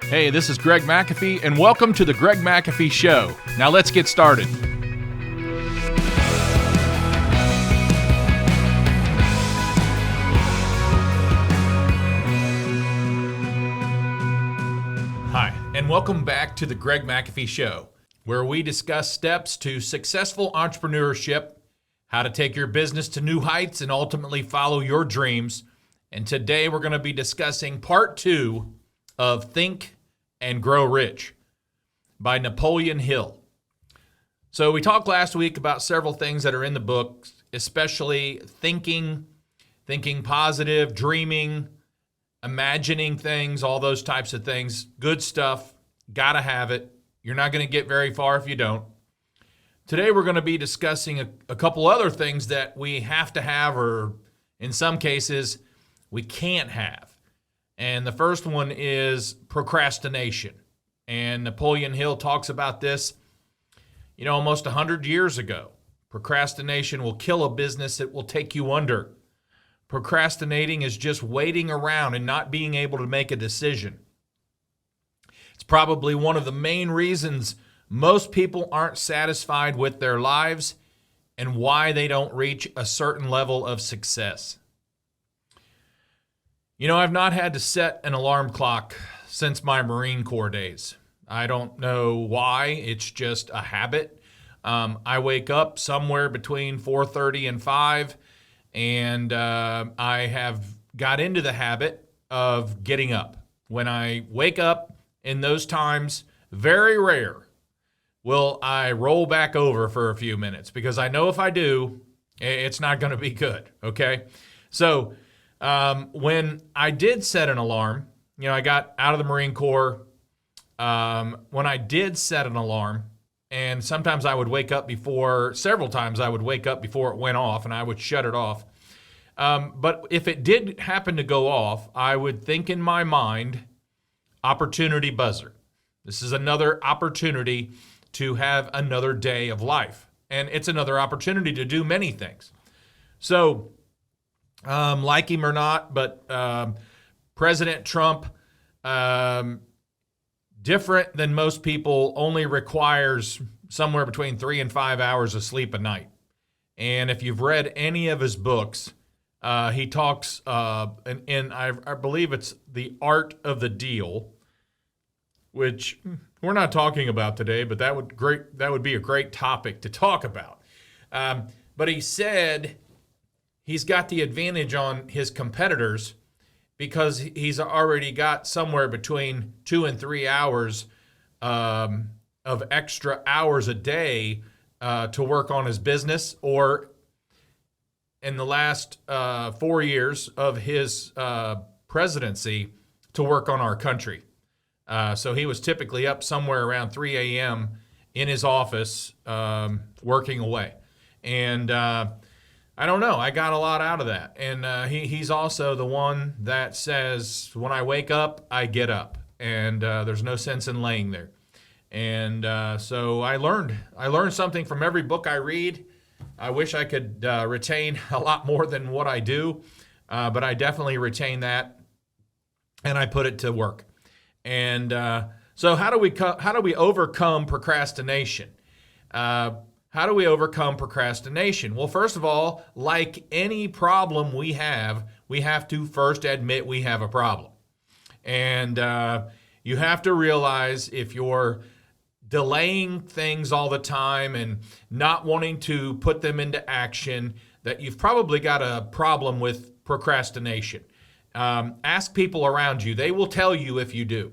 Hey, this is Greg McAfee, and welcome to the Greg McAfee Show. Now let's get started. Hi, and welcome back to the Greg McAfee Show, where we discuss steps to successful entrepreneurship, how to take your business to new heights and ultimately follow your dreams. And today we're going to be discussing part 2 of Think and Grow Rich by Napoleon Hill. So we talked last week about several things that are in the book, especially thinking positive, dreaming, imagining things, all those types of things. Good stuff. Gotta have it. You're not going to get very far if you don't. Today we're going to be discussing a couple other things that we have to have, or in some cases we can't have. And the first one is procrastination. And Napoleon Hill talks about this, almost 100 years ago. Procrastination will kill a business. It will take you under. Procrastinating is just waiting around and not being able to make a decision. It's probably one of the main reasons most people aren't satisfied with their lives and why they don't reach a certain level of success. I've not had to set an alarm clock since my Marine Corps days. I don't know why. It's just a habit. I wake up somewhere between 4:30 and 5, and I have got into the habit of getting up. When I wake up in those times, very rare will I roll back over for a few minutes, because I know if I do, it's not going to be good, okay? So when I did set an alarm, I got out of the Marine Corps. When I did set an alarm, and sometimes I would wake up several times I would wake up before it went off, and I would shut it off. But if it did happen to go off, I would think in my mind, opportunity buzzer. This is another opportunity to have another day of life. And it's another opportunity to do many things. So, like him or not, but President Trump, different than most people, only requires somewhere between 3 and 5 hours of sleep a night. And if you've read any of his books, he talks, and I believe it's The Art of the Deal, which we're not talking about today, but that would be a great topic to talk about. But he said he's got the advantage on his competitors because he's already got somewhere between 2 and 3 hours of extra hours a day to work on his business, or in the last 4 years of his presidency, to work on our country. So he was typically up somewhere around 3 a.m. in his office working away. And I don't know. I got a lot out of that. And he's also the one that says, when I wake up, I get up. And there's no sense in laying there. And so I learned something from every book I read. I wish I could retain a lot more than what I do. But I definitely retain that. And I put it to work. And so how do we overcome procrastination? How do we overcome procrastination? Well, first of all, like any problem we have to first admit we have a problem. And you have to realize, if you're delaying things all the time and not wanting to put them into action, that you've probably got a problem with procrastination. Ask people around you. They will tell you if you do.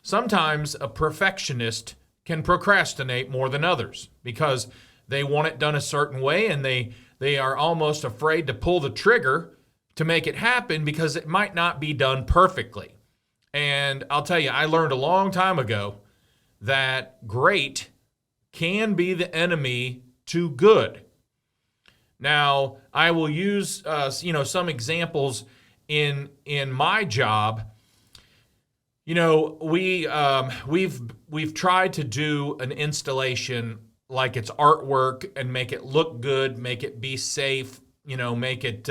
Sometimes a perfectionist can procrastinate more than others because they want it done a certain way, and they are almost afraid to pull the trigger to make it happen because it might not be done perfectly. And I'll tell you, I learned a long time ago that great can be the enemy to good. Now, I will use some examples in my job. We've tried to do an installation like it's artwork and make it look good, make it be safe, make it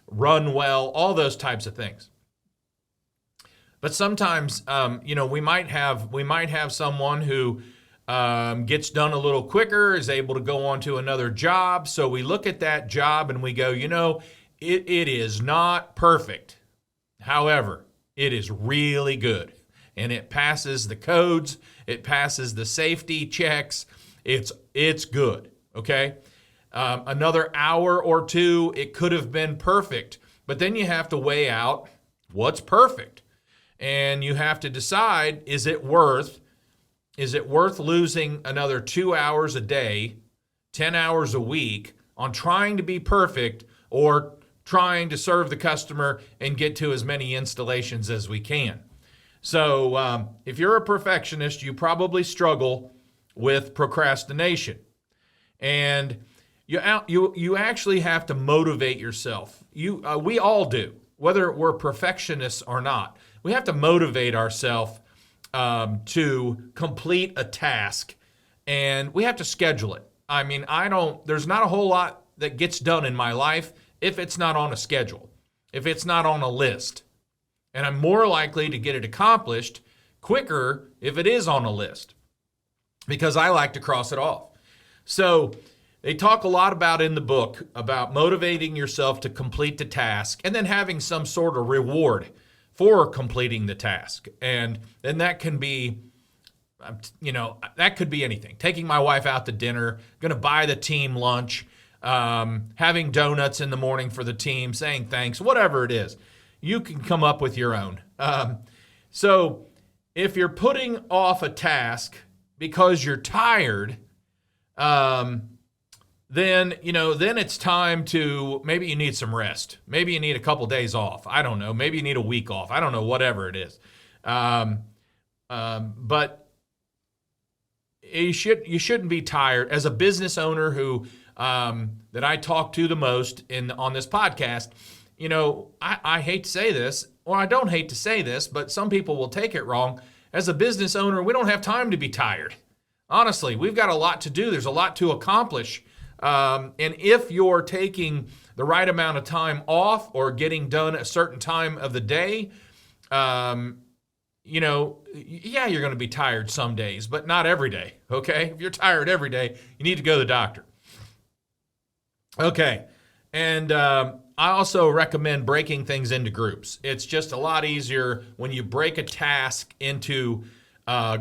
run well, all those types of things. But sometimes, we might have someone who gets done a little quicker, is able to go on to another job. So we look at that job and we go, it is not perfect. However, it is really good. And it passes the codes. It passes the safety checks. It's good, okay? Another hour or two, it could have been perfect. But then you have to weigh out what's perfect. And you have to decide, is it worth losing another 2 hours a day, 10 hours a week on trying to be perfect, or trying to serve the customer and get to as many installations as we can? So if you're a perfectionist, you probably struggle with procrastination. And you actually have to motivate yourself. We all do, whether we're perfectionists or not. We have to motivate ourselves to complete a task, and we have to schedule it. I mean, there's not a whole lot that gets done in my life if it's not on a schedule, if it's not on a list. And I'm more likely to get it accomplished quicker if it is on a list, because I like to cross it off. So they talk a lot about in the book about motivating yourself to complete the task and then having some sort of reward for completing the task. And that can be, that could be anything. Taking my wife out to dinner, going to buy the team lunch, having donuts in the morning for the team, saying thanks, whatever it is. You can come up with your own. So if you're putting off a task because you're tired, then it's time to, maybe you need some rest. Maybe you need a couple days off. I don't know. Maybe you need a week off. I don't know, whatever it is. But you shouldn't be tired. As a business owner who that I talk to the most on this podcast, I hate to say this, or I don't hate to say this, but some people will take it wrong. As a business owner, we don't have time to be tired. Honestly, we've got a lot to do. There's a lot to accomplish. And if you're taking the right amount of time off or getting done a certain time of the day, you're going to be tired some days, but not every day, okay? If you're tired every day, you need to go to the doctor. Okay, and I also recommend breaking things into groups. It's just a lot easier when you break a task into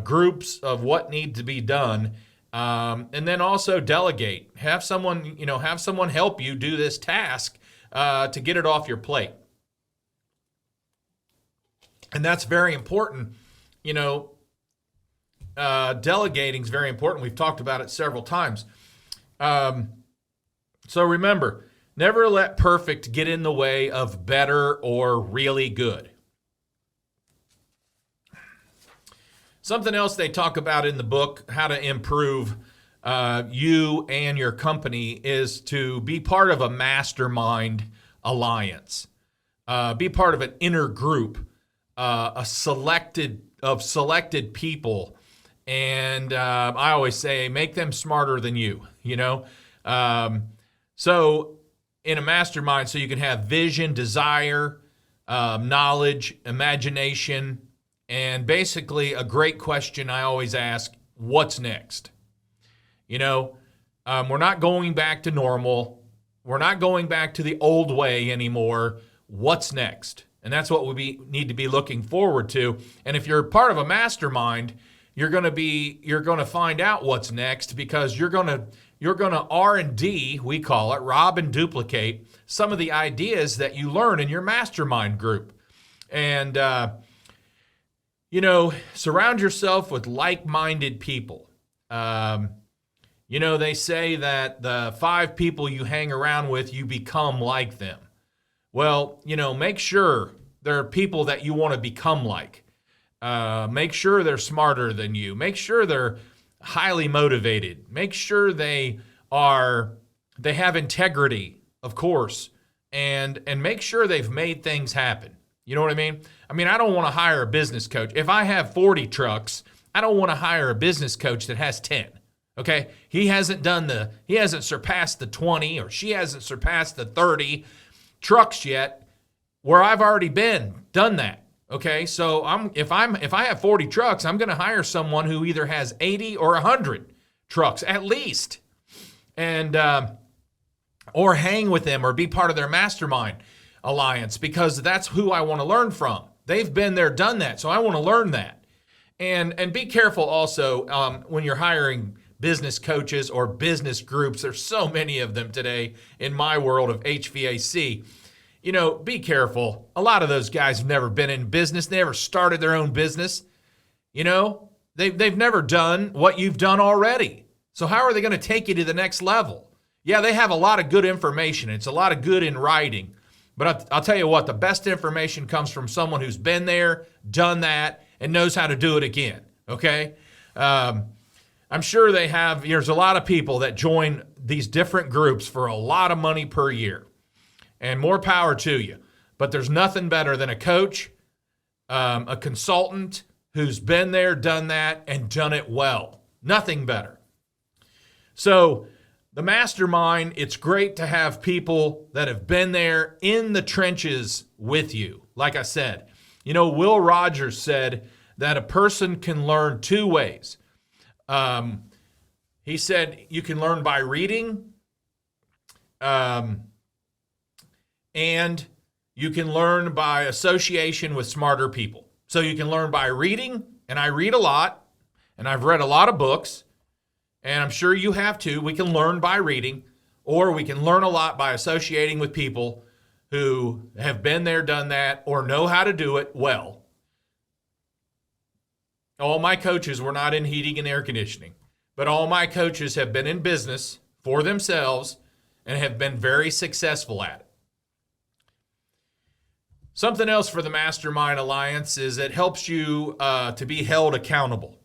groups of what needs to be done. And then also delegate. Have someone help you do this task to get it off your plate. And that's very important. Delegating is very important. We've talked about it several times. So remember, never let perfect get in the way of better or really good. Something else they talk about in the book, how to improve you and your company, is to be part of a mastermind alliance. Be part of an inner group, selected people. And I always say, make them smarter than you, So in a mastermind, so you can have vision, desire, knowledge, imagination, and basically a great question I always ask, what's next? We're not going back to normal. We're not going back to the old way anymore. What's next? And that's what we need to be looking forward to. And if you're part of a mastermind, you're going to find out what's next, because you're going to R&D, we call it, rob and duplicate some of the ideas that you learn in your mastermind group. And surround yourself with like-minded people. They say that the 5 people you hang around with, you become like them. Well, make sure there are people that you want to become like. Make sure they're smarter than you. Make sure they're highly motivated. Make sure they have integrity, of course, and make sure they've made things happen. You know what I mean? I don't want to hire a business coach. If I have 40 trucks, I don't want to hire a business coach that has 10. Okay? He hasn't surpassed the 20, or she hasn't surpassed the 30 trucks yet, where I've already done that. Okay, so if I have 40 trucks, I'm going to hire someone who either has 80 or 100 trucks at least, and or hang with them or be part of their mastermind alliance, because that's who I want to learn from. They've been there, done that, so I want to learn that. And be careful also when you're hiring business coaches or business groups. There's so many of them today in my world of HVAC. Be careful. A lot of those guys have never been in business. They never started their own business. They've never done what you've done already. So how are they going to take you to the next level? Yeah, they have a lot of good information. It's a lot of good in writing. But I'll tell you what, the best information comes from someone who's been there, done that, and knows how to do it again, okay? I'm sure there's a lot of people that join these different groups for a lot of money per year. And more power to you. But there's nothing better than a coach, a consultant who's been there, done that, and done it well. Nothing better. So the mastermind, it's great to have people that have been there in the trenches with you. Like I said, Will Rogers said that a person can learn two ways. He said you can learn by reading, and you can learn by association with smarter people. So you can learn by reading, and I read a lot, and I've read a lot of books, and I'm sure you have too. We can learn by reading, or we can learn a lot by associating with people who have been there, done that, or know how to do it well. All my coaches were not in heating and air conditioning, but all my coaches have been in business for themselves and have been very successful at it. Something else for the Mastermind Alliance is it helps you to be held accountable.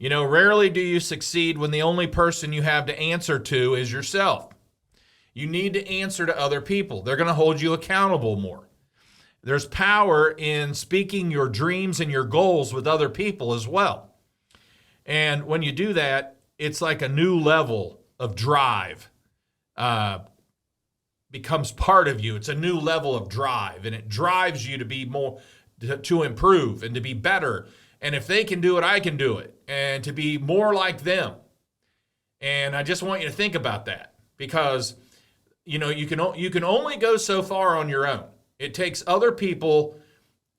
Rarely do you succeed when the only person you have to answer to is yourself. You need to answer to other people. They're going to hold you accountable more. There's power in speaking your dreams and your goals with other people as well. And when you do that, it's like a new level of drive becomes part of you. It's a new level of drive, and it drives you to be more, to improve and to be better. And if they can do it, I can do it, and to be more like them. And I just want you to think about that, because you can only go so far on your own. It takes other people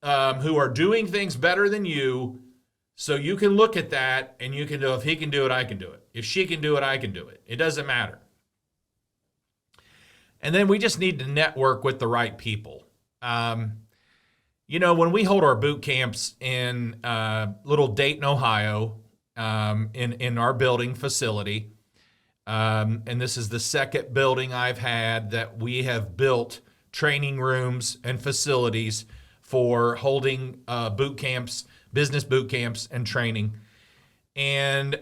who are doing things better than you, so you can look at that and you can do, if he can do it, I can do it. If she can do it, I can do it. It doesn't matter. And then we just need to network with the right people. When we hold our boot camps in little Dayton, Ohio, in our building facility, and this is the second building I've had that we have built training rooms and facilities for holding boot camps, business boot camps and training. And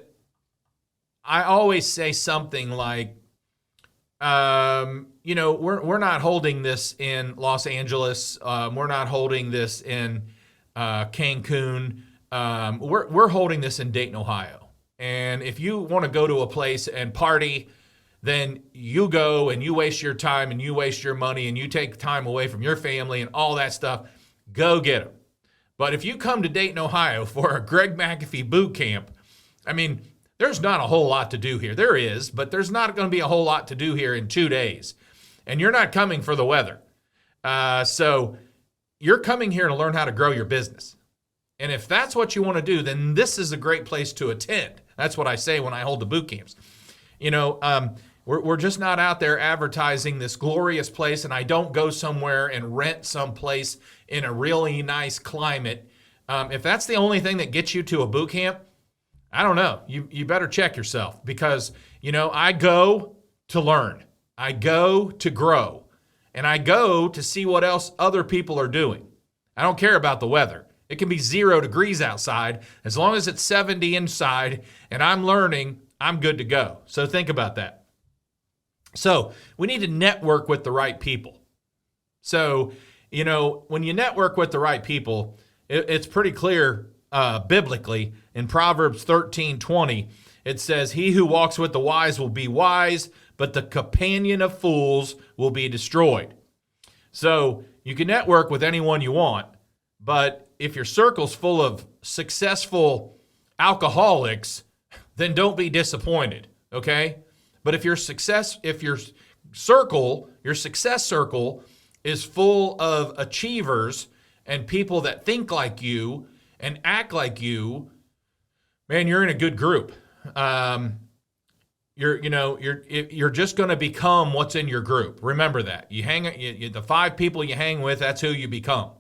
I always say something like, we're not holding this in Los Angeles. We're not holding this in Cancun. We're holding this in Dayton, Ohio. And if you want to go to a place and party, then you go and you waste your time and you waste your money and you take time away from your family and all that stuff. Go get them. But if you come to Dayton, Ohio for a Greg McAfee boot camp, there's not a whole lot to do here. There is, but there's not going to be a whole lot to do here in 2 days. And you're not coming for the weather. So you're coming here to learn how to grow your business. And if that's what you want to do, then this is a great place to attend. That's what I say when I hold the boot camps. We're just not out there advertising this glorious place, and I don't go somewhere and rent some place in a really nice climate. If that's the only thing that gets you to a boot camp, I don't know. You better check yourself, because, I go to learn. I go to grow. And I go to see what else other people are doing. I don't care about the weather. It can be 0 degrees outside. As long as it's 70 inside and I'm learning, I'm good to go. So think about that. So we need to network with the right people. So, when you network with the right people, it's pretty clear biblically in Proverbs 13:20, it says, "He who walks with the wise will be wise, but the companion of fools will be destroyed." So you can network with anyone you want, But if your circle's full of successful alcoholics, then don't be disappointed, okay? But if your success circle is full of achievers and people that think like you and act like you, man, you're in a good group. You're just going to become what's in your group. Remember that. The 5 people you hang with, that's who you become.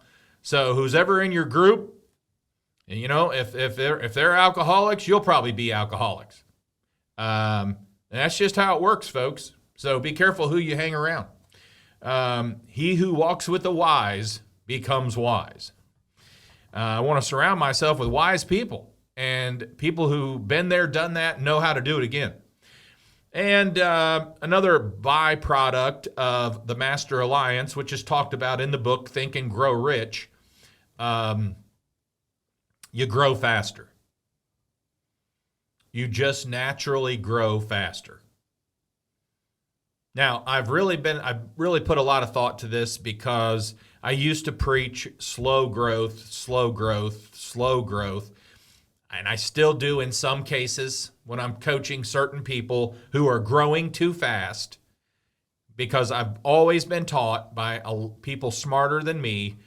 So who's ever in your group, if they're alcoholics, you'll probably be alcoholics. And that's just how it works, folks. So be careful who you hang around. He who walks with the wise becomes wise. I want to surround myself with wise people and people who've been there, done that, know how to do it again. And another byproduct of the Master Alliance, which is talked about in the book, Think and Grow Rich, you grow faster. You just naturally grow faster. Now, I've really put a lot of thought to this because I used to preach slow growth, and I still do in some cases when I'm coaching certain people who are growing too fast, because I've always been taught by people smarter than me,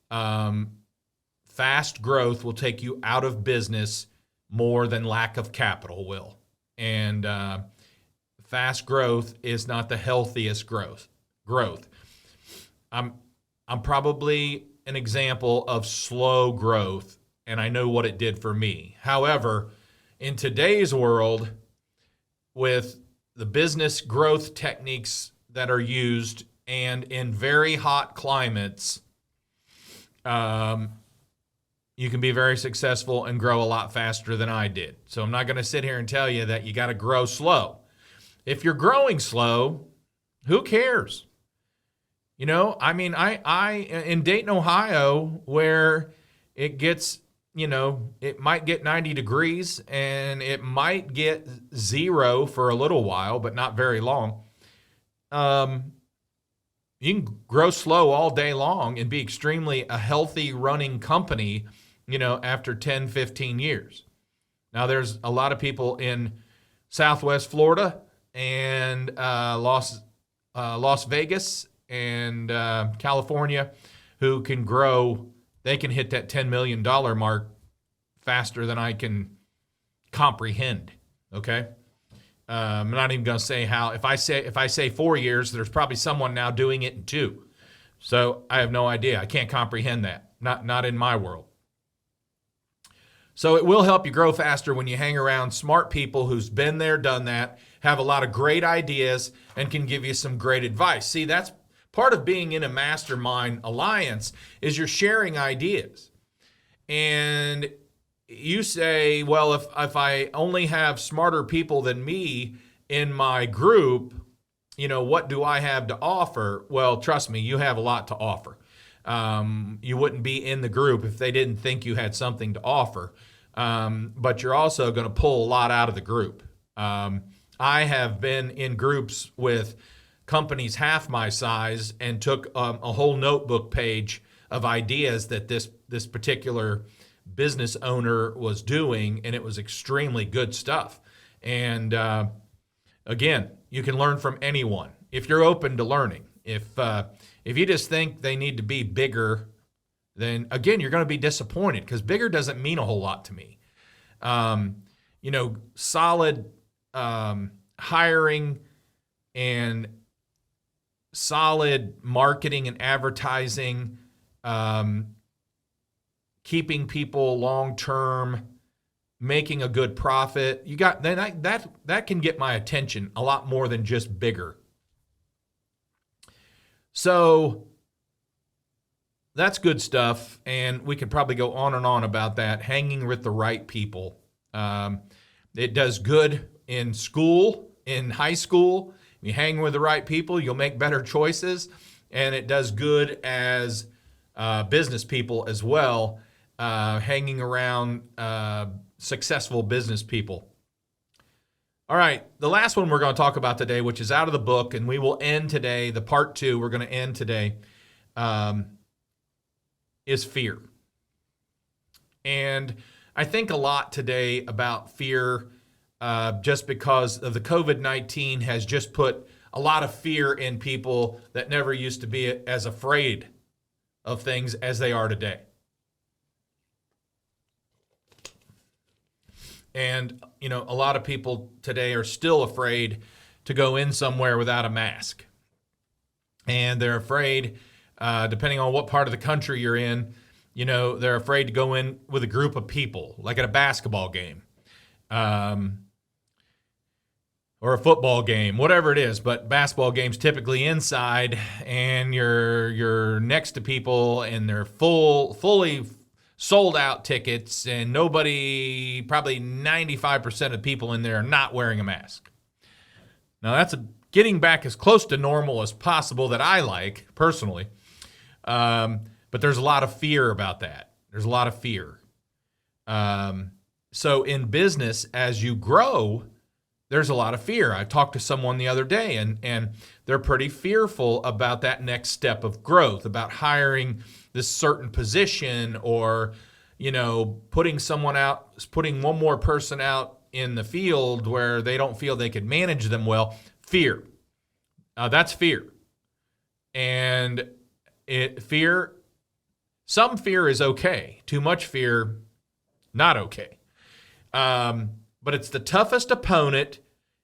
fast growth will take you out of business more than lack of capital will. And fast growth is not the healthiest growth. I'm probably an example of slow growth, and I know what it did for me. However, in today's world, with the business growth techniques that are used and in very hot climates, you can be very successful and grow a lot faster than I did. So I'm not going to sit here and tell you that you got to grow slow. If you're growing slow, who cares? I in Dayton, Ohio, where it gets, it might get 90 degrees and it might get 0 for a little while, but not very long. You can grow slow all day long and be extremely a healthy running company, after 10, 15 years. Now, there's a lot of people in Southwest Florida and Las Vegas and California who can grow. They can hit that $10 million mark faster than I can comprehend. Okay. I'm not even going to say how. If I say 4 years, there's probably someone now doing it in 2. So I have no idea. I can't comprehend that. Not in my world. So it will help you grow faster when you hang around smart people who's been there, done that, have a lot of great ideas, and can give you some great advice. See, that's part of being in a mastermind alliance is you're sharing ideas. And you say, well, if I only have smarter people than me in my group, what do I have to offer? Well, trust me, you have a lot to offer. You wouldn't be in the group if they didn't think you had something to offer. But you're also going to pull a lot out of the group. I have been in groups with companies half my size and took a whole notebook page of ideas that this particular business owner was doing, and it was extremely good stuff. And again, you can learn from anyone if you're open to learning. If you just think they need to be bigger, then again, you're going to be disappointed because bigger doesn't mean a whole lot to me. Solid hiring and solid marketing and advertising, keeping people long-term, making a good profit. That can get my attention a lot more than just bigger. So that's good stuff, and we could probably go on and on about that, hanging with the right people. It does good in school, in high school. You hang with the right people, you'll make better choices, and it does good as business people as well, hanging around successful business people. All right, the last one we're going to talk about today, which is out of the book, and we will end today, the part 2 we're going to end today, is fear. And I think a lot today about fear, just because of the COVID-19 has just put a lot of fear in people that never used to be as afraid of things as they are today. And, a lot of people today are still afraid to go in somewhere without a mask. And they're afraid, depending on what part of the country you're in, they're afraid to go in with a group of people, like at a basketball game, or a football game, whatever it is. But basketball games typically inside, and you're next to people, and they're fully sold out tickets, and nobody, probably 95% of people in there are not wearing a mask. Now that's getting back as close to normal as possible that I like personally. But there's a lot of fear about that. There's a lot of fear. So in business, as you grow, there's a lot of fear. I talked to someone the other day, and they're pretty fearful about that next step of growth, about hiring this certain position, or, putting one more person out in the field where they don't feel they could manage them well. Fear. That's fear. And some fear is okay. Too much fear, not okay. But it's the toughest opponent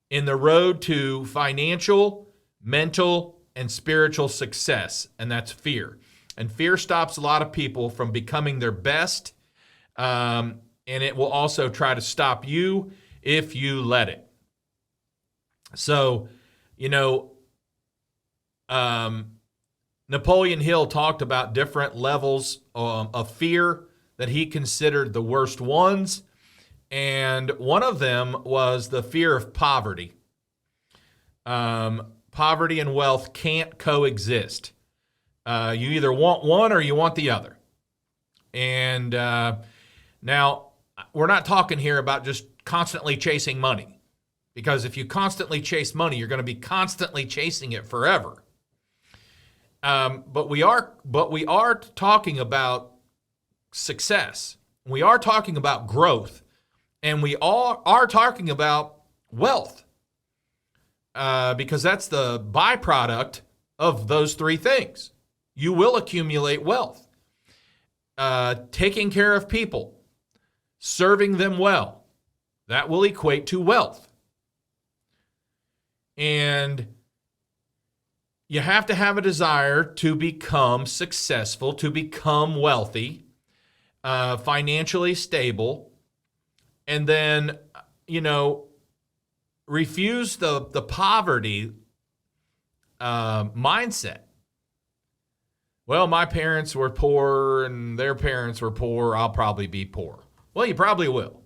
in the road to financial, mental, and spiritual success, and that's fear. And fear stops a lot of people from becoming their best, and it will also try to stop you if you let it. So, Napoleon Hill talked about different levels of fear that he considered the worst ones. And one of them was the fear of poverty. Poverty and wealth can't coexist. You either want one or you want the other. And now, we're not talking here about just constantly chasing money. Because if you constantly chase money, you're going to be constantly chasing it forever. But we are talking about success. We are talking about growth. And we all are talking about wealth, because that's the byproduct of those three things. You will accumulate wealth. Taking care of people, serving them well, that will equate to wealth. And you have to have a desire to become successful, to become wealthy, financially stable. And then, refuse the poverty mindset. Well, my parents were poor and their parents were poor. I'll probably be poor. Well, you probably will.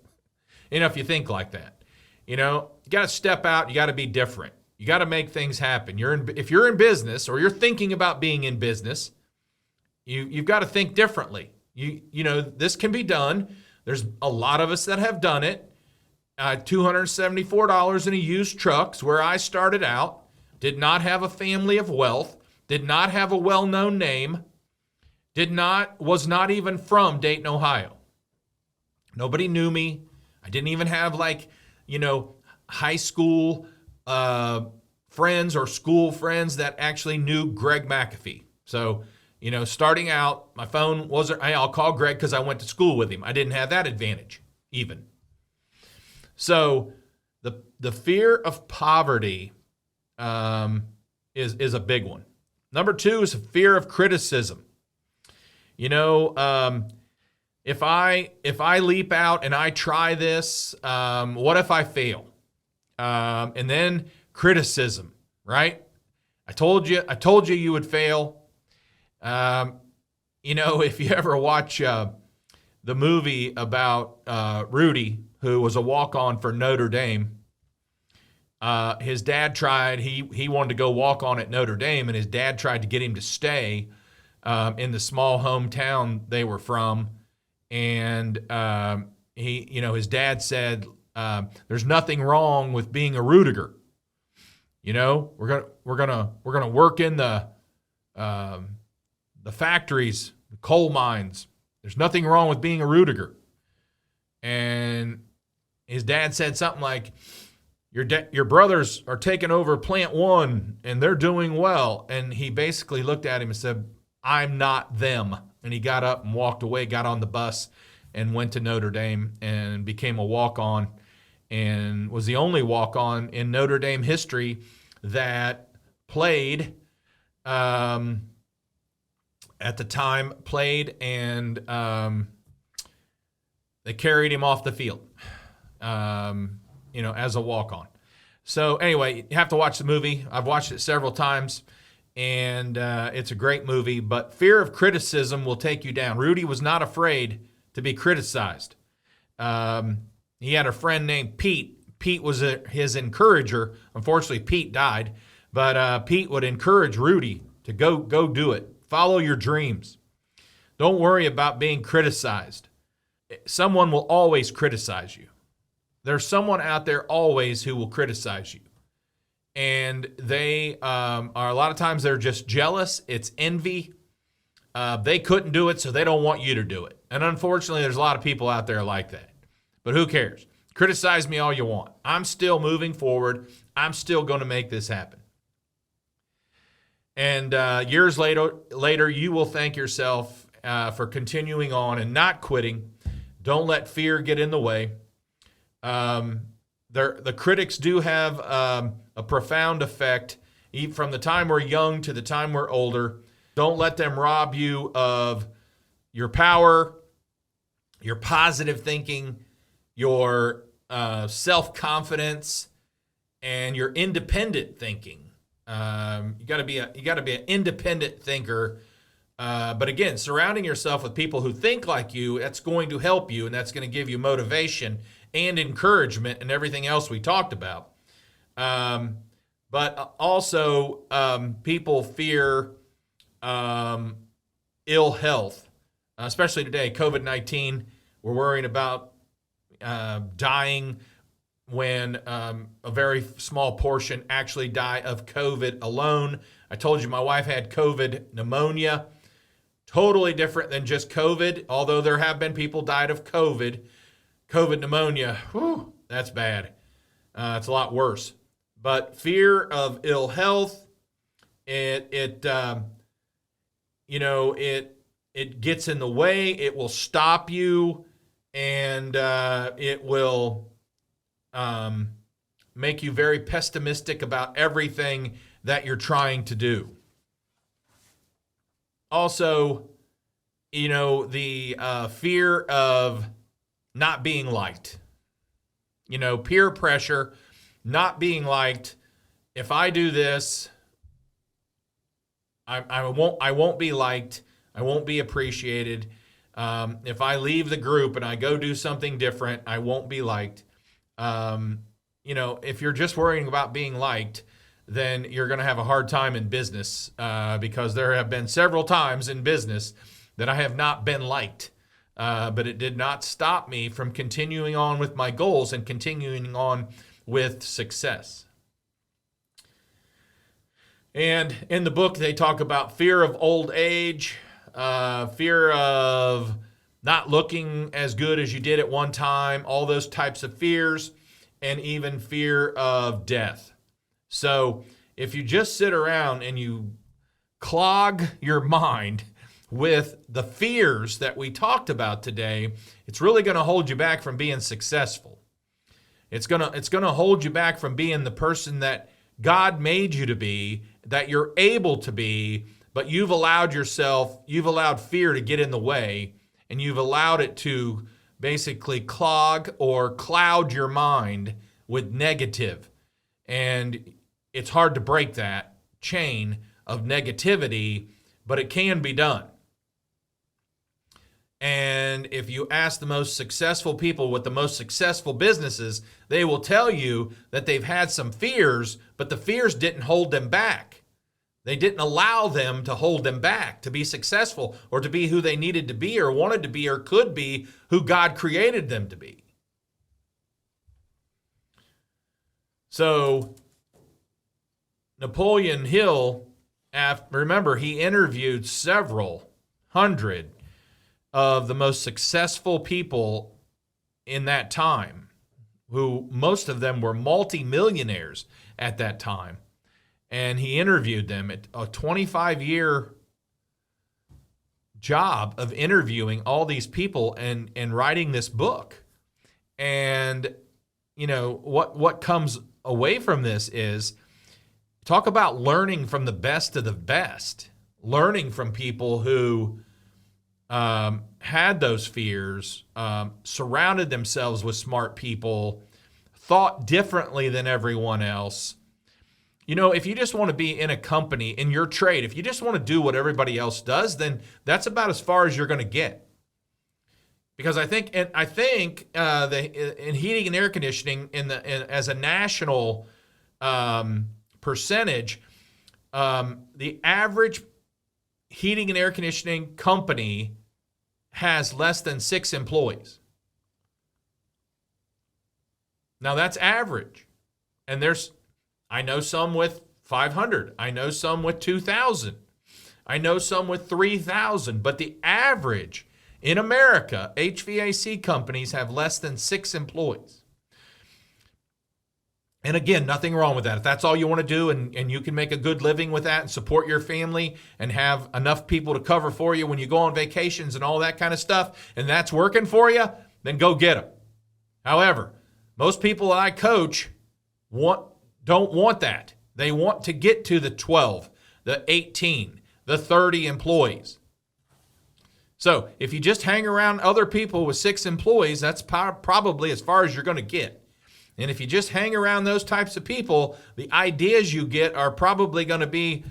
If you think like that, you got to step out. You got to be different. You got to make things happen. If you're in business, or you're thinking about being in business, you've got to think differently. This can be done. There's a lot of us that have done it. $274 in a used truck's where I started out. Did not have a family of wealth. Did not have a well-known name. Was not even from Dayton, Ohio. Nobody knew me. I didn't even have high school friends or school friends that actually knew Greg McAfee. So, starting out, my phone wasn't, I'll call Greg because I went to school with him. I didn't have that advantage even. So the fear of poverty is a big one. Number two is a fear of criticism. If I leap out and I try this, what if I fail? And then criticism, right? I told you you would fail. If you ever watch the movie about Rudy, who was a walk-on for Notre Dame, his dad tried, he wanted to go walk on at Notre Dame, and his dad tried to get him to stay in the small hometown they were from. And his dad said, there's nothing wrong with being a Rudiger. We're gonna work in the factories, the coal mines. There's nothing wrong with being a Rudiger. his dad said something like, your brothers are taking over plant 1 and they're doing well. And he basically looked at him and said, I'm not them. And he got up and walked away, got on the bus and went to Notre Dame and became a walk-on, and was the only walk-on in Notre Dame history that played at the time, and they carried him off the field, as a walk-on. So anyway, you have to watch the movie. I've watched it several times, and it's a great movie, but fear of criticism will take you down. Rudy was not afraid to be criticized. He had a friend named Pete. Pete was his encourager. Unfortunately, Pete died, but Pete would encourage Rudy to go do it. Follow your dreams. Don't worry about being criticized. Someone will always criticize you. There's someone out there always who will criticize you. And they are, a lot of times they're just jealous. It's envy. They couldn't do it, so they don't want you to do it. And unfortunately, there's a lot of people out there like that. But who cares? Criticize me all you want. I'm still moving forward. I'm still going to make this happen. And years later, you will thank yourself for continuing on and not quitting. Don't let fear get in the way. The critics do have a profound effect, from the time we're young to the time we're older. Don't let them rob you of your power, your positive thinking, your self-confidence, and your independent thinking. You got to be an independent thinker. But again, surrounding yourself with people who think like you, that's going to help you, and that's going to give you motivation and encouragement and everything else we talked about. But also, people fear ill health, especially today, COVID-19. We're worrying about dying when a very small portion actually die of COVID alone. I told you my wife had COVID pneumonia. Totally different than just COVID, although there have been people died of COVID. COVID pneumonia, whew, that's bad. It's a lot worse. But fear of ill health, it gets in the way. It will stop you, and it will make you very pessimistic about everything that you're trying to do. Also, the fear of not being liked. Peer pressure, not being liked. If I do this, I won't be liked. I won't be appreciated. If I leave the group and I go do something different, I won't be liked. If you're just worrying about being liked, then you're going to have a hard time in business, because there have been several times in business that I have not been liked. But it did not stop me from continuing on with my goals and continuing on with success. And in the book, they talk about fear of old age, fear of not looking as good as you did at one time, all those types of fears, and even fear of death. So if you just sit around and you clog your mind with the fears that we talked about today, it's really going to hold you back from being successful. It's going to hold you back from being the person that God made you to be, that you're able to be, but you've allowed fear to get in the way, and you've allowed it to basically clog or cloud your mind with negative. And it's hard to break that chain of negativity, but it can be done. And if you ask the most successful people with the most successful businesses, they will tell you that they've had some fears, but the fears didn't hold them back. They didn't allow them to hold them back to be successful or to be who they needed to be or wanted to be or could be who God created them to be. So Napoleon Hill, remember, he interviewed several hundred of the most successful people in that time, who most of them were multimillionaires at that time. And he interviewed them at a 25-year job of interviewing all these people and writing this book. And, you know, what comes away from this is talk about learning from the best of the best, learning from people who had those fears, surrounded themselves with smart people, thought differently than everyone else. You know, if you just want to be in a company, in your trade, if you just want to do what everybody else does, then that's about as far as you're going to get. Because I think in heating and air conditioning, as a national percentage, the average heating and air conditioning company has less than 6 employees. Now that's average. And I know some with 500. I know some with 2,000. I know some with 3,000. But the average in America, HVAC companies have less than 6 employees. And again, nothing wrong with that. If that's all you want to do and you can make a good living with that and support your family and have enough people to cover for you when you go on vacations and all that kind of stuff, and that's working for you, then go get them. However, most people that I coach don't want that. They want to get to the 12, the 18, the 30 employees. So if you just hang around other people with 6 employees, that's probably as far as you're going to get. And if you just hang around those types of people, the ideas you get are probably going to be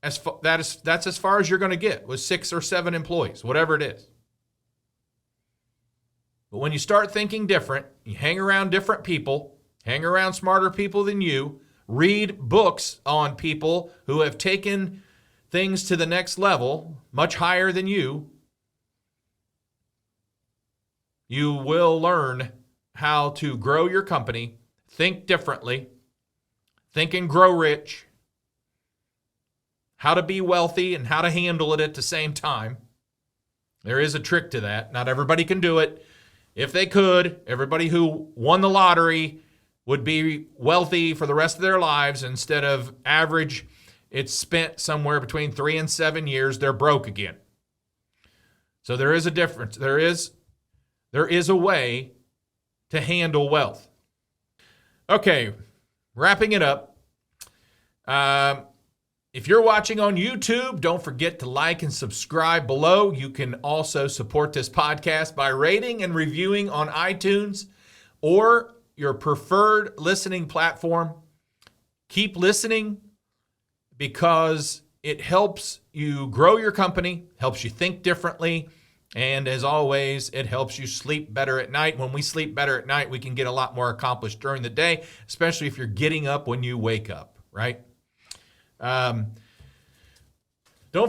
that's as far as you're going to get with 6 or 7 employees, whatever it is. But when you start thinking different, you hang around different people, hang around smarter people than you, read books on people who have taken things to the next level, much higher than you, you will learn how to grow your company, think differently, think and grow rich, how to be wealthy and how to handle it at the same time. There is a trick to that. Not everybody can do it. If they could, everybody who won the lottery would be wealthy for the rest of their lives. Instead of average, it's spent somewhere between 3 and 7 years, they're broke again. So there is a difference. There is a way to handle wealth. Okay, wrapping it up. If you're watching on YouTube, don't forget to like and subscribe below. You can also support this podcast by rating and reviewing on iTunes or your preferred listening platform. Keep listening because it helps you grow your company, helps you think differently, and as always, it helps you sleep better at night. When we sleep better at night, we can get a lot more accomplished during the day, especially if you're getting up when you wake up, right? Don't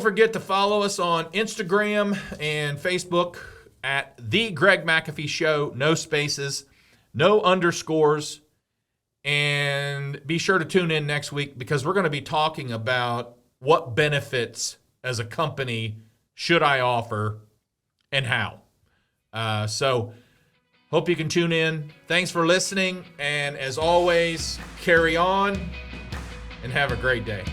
forget to follow us on Instagram and Facebook at The Greg McAfee Show. No spaces, no underscores. And be sure to tune in next week because we're going to be talking about what benefits as a company should I offer and how. So hope you can tune in. Thanks for listening. And as always, carry on and have a great day.